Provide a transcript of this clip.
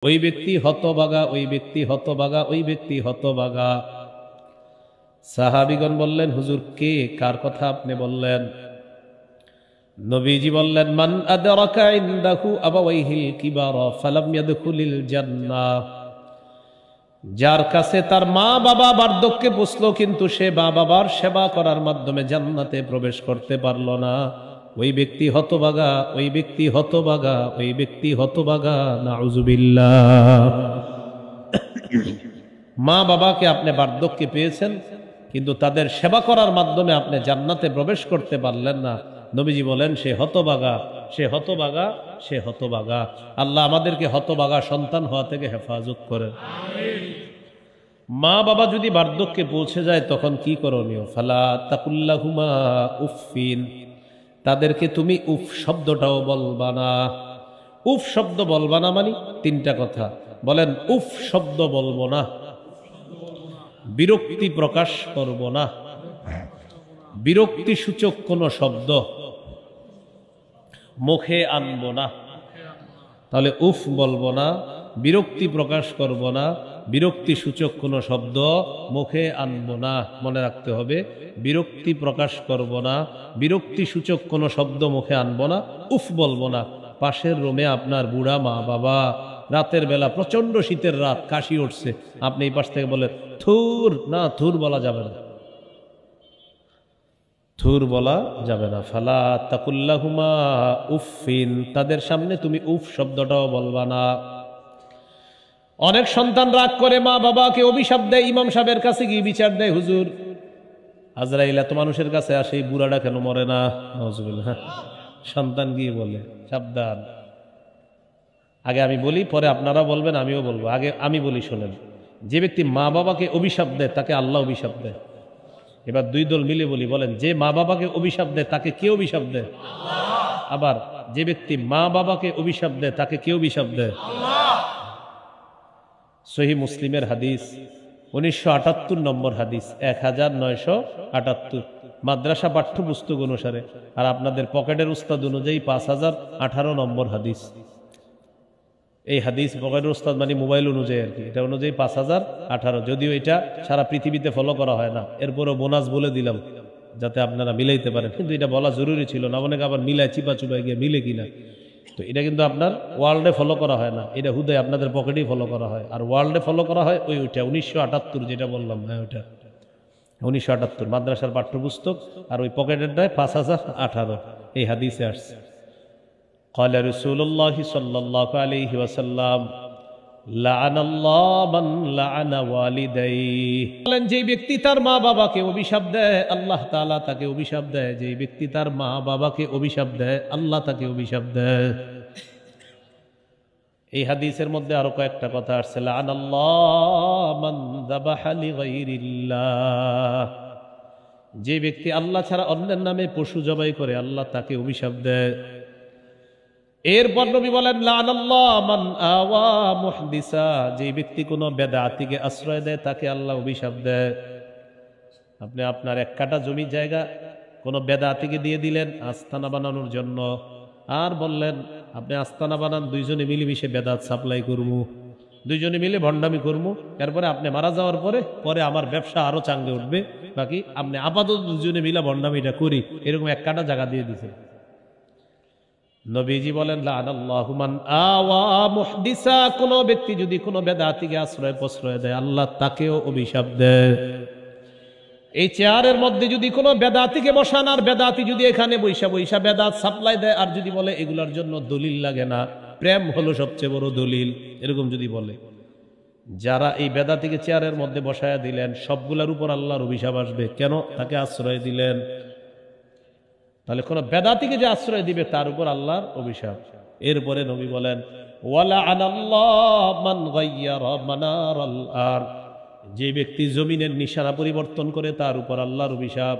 ওই ব্যক্তি হতভাগা, ওই ব্যক্তি হতভাগা, ওই ব্যক্তি হতভাগা। সাহাবীগণ বললেন, হুজুর কে, কার কথা আপনি বললেন? নবীজি বললেন, মান আদরাকা ইনদাহু আবাওয়াইহিল কিবারা ফালাম ইয়াদখুলিল জান্নাহ। যার কাছে তার মা বাবা বার্ধক্যে পৌঁছলো কিন্তু সে মা বাবার সেবা করার মাধ্যমে জান্নাতে প্রবেশ করতে পারলো না, ওই ব্যক্তি হতভাগা, ওই ব্যক্তি হতভাগা, ওই ব্যক্তি হতভাগা। নাউজুবিল্লাহ। মা বাবাকে আপনি বার্ধক্যে পেয়েছেন কিন্তু তাদের সেবা করার মাধ্যমে আপনি জান্নাতে প্রবেশ করতে পারলেন না, নবীজি বলেন সে হতভাগা, সে হতভাগা, সে হতভাগা। আল্লাহ আমাদেরকে হতভাগা সন্তান হওয়া থেকে হেফাজত করেন। মা বাবা যদি বার্ধক্যে পৌঁছে যায় তখন কি করণীয়? ফালা তাকুল্লাহুমা উফিন, তাদেরকে তুমি উফ শব্দটাও বলবা না। উফ শব্দ বলবা না মানে তিনটা কথা বলেন। উফ শব্দ বলবো না, বিরক্তি প্রকাশ করব না, বিরক্তি সূচক কোন শব্দ মুখে আনবো না। তাহলে উফ বলবো না, বিরক্তি প্রকাশ করব না, বিরক্তি সূচক কোন শব্দ মুখে আনবো না। মনে রাখতে হবে, বিরক্তি প্রকাশ করব না, বিরক্তি সূচক কোন শব্দ মুখে আনবো না, উফ বলবো না। পাশের রুমে আপনার বুড়া মা বাবা, রাতের বেলা প্রচন্ড শীতের রাত, কাশি উঠছে, আপনি এই পাশ থেকে বলেন থুর, না থুর বলা যাবে না, থুর বলা যাবে না। ফালা তাকুল্লাহুমা উফিন, তাদের সামনে তুমি উফ শব্দটাও বলবা না। অনেক সন্তান রাগ করে মা বাবাকে অভিশাপ দেয়, ইমাম সাহেবের কাছে গিয়ে বিচার দেয়, হুজুর আজরাইল এত মানুষের কাছে আসে, এই বুড়াটা কেন মরে না? নাউজুবিল্লাহ। সন্তান গিয়ে বলে, সাবধান। আগে আমি বলি, পরে আপনারা বলবেন, আমিও বলবো। আগে আমি বলি, শোনেন। যে ব্যক্তি মা বাবাকে অভিশাপ দেয় তাকে আল্লাহ অভিশাপ দেয়। এবার দুই দল মিলে বলি, বলেন, যে মা বাবাকে অভিশাপ দেয় তাকে কে অভিশাপ দেয়? আবার যে ব্যক্তি মা বাবাকে অভিশাপ দেয় তাকে কে অভিশাপ দেয়? সহিহ মুসলিমের হাদিস, 1978 নম্বর হাদিস, 1978 মাদ্রাসা পাঠ্যপুস্তক অনুসারে, আর আপনাদের পকেটের উস্তাদ অনুযায়ী 5018 নম্বর হাদিস। এই হাদিস পকেটের উস্তাদ মানে মোবাইল অনুযায়ী আর কি, এটা অনুযায়ী 5018। যদিও এটা সারা পৃথিবীতে ফলো করা হয় না, এরপরও বোনাস বলে দিলাম যাতে আপনারা মিলাইতে পারেন। কিন্তু এটা বলা জরুরি ছিল না, অনেকে আবার মিলায় চিপা চুপায় গিয়ে মিলে কিনা। তো এটা কিন্তু আপনার ওয়ার্ল্ডে ফলো করা হয় না, এটা হুদায় আপনাদের পকেটেই ফলো করা হয়। আর ওয়ার্ল্ডে ফলো করা হয় ওইটা 1978 যেটা বললাম, হ্যাঁ ওইটা 1978 মাদ্রাসার পাঠ্যপুস্তক। আর ওই পকেটেরটায় 5018 এই হাদিসে আসছে। قال رسول الله صلى الله عليه وسلم لعن الله من لعن والديه। বলেন, যে ব্যক্তি তার মা বাবাকে অভিশাপ দেয় আল্লাহ তাআলা তাকে অভিশাপ দেয়। যে ব্যক্তি তার মা বাবাকে অভিশাপ দেয় আল্লাহ তাকে অভিশাপ দেয়। এই হাদিসের মধ্যে আরো কয়েকটা কথা আসছে। লাআনাল্লাহু মান যাবাহা লিগাইরিল্লাহ, যে ব্যক্তি আল্লাহ ছাড়া অন্যের নামে পশু জবাই করে আল্লাহ তাকে অভিশাপ দেয়। এরপর নবী বলেন, লাআনাল্লাহু মান আওয়া মুহদিসা, যে ব্যক্তি কোনো বেদাতিকে আশ্রয় দেয় তাকে আল্লাহ অভিশাপ দেয়। আপনি আপনার এক কাঠা জমি জায়গা কোনো বেদাতিকে দিয়ে দিলেন আস্তানা বানানোর জন্য, আর বললেন আপনি আস্তানা বানান, দুইজনে মিলেমিশে বেদাত সাপ্লাই করবো, দুইজনে মিলে ভণ্ডামি করবো, এরপরে আপনি মারা যাওয়ার পরে আমার ব্যবসা আরো চাঙ্গে উঠবে, বাকি আপনি আপাতত দুজনে মিলে ভণ্ডামিটা করি, এরকম এক কাঠা জায়গা দিয়ে দিছে। নবীজি বলেন, লাআনাল্লাহু মান আওয়া মুহদিসা, কোন ব্যক্তি যদি কোনো বেদাতিকে আশ্রয় প্রশ্রয় দেয় আল্লাহ তাকেও অভিশাপ দেয়। এই চেয়ারের মধ্যে যদি কোনো বেদাতিকে বসান, আর বেদাতি যদি এখানে বৈশা বৈশা বেদাত সাপ্লাই দেয়, আর যদি বলে এগুলোর জন্য দলিল লাগে না, প্রেম হলো সবচেয়ে বড় দলিল, এরকম যদি বলে, যারা এই বেদাতিকে চেয়ারের মধ্যে বসায়া দিলেন সবগুলোর উপর আল্লাহর অভিশাপ আসবে। কেন? তাকে আশ্রয় দিলেন। তাহলে কোন বেদাতিকে যে আশ্রয় দিবে তার উপর আল্লাহর অভিশাপ। এরপরে নবী বলেন, ওয়ালাআনাল্লাহু মান গায়্যারা মানারাল আরদ, যে ব্যক্তি জমিনের নিশানা পরিবর্তন করে তার উপর আল্লাহর অভিশাপ।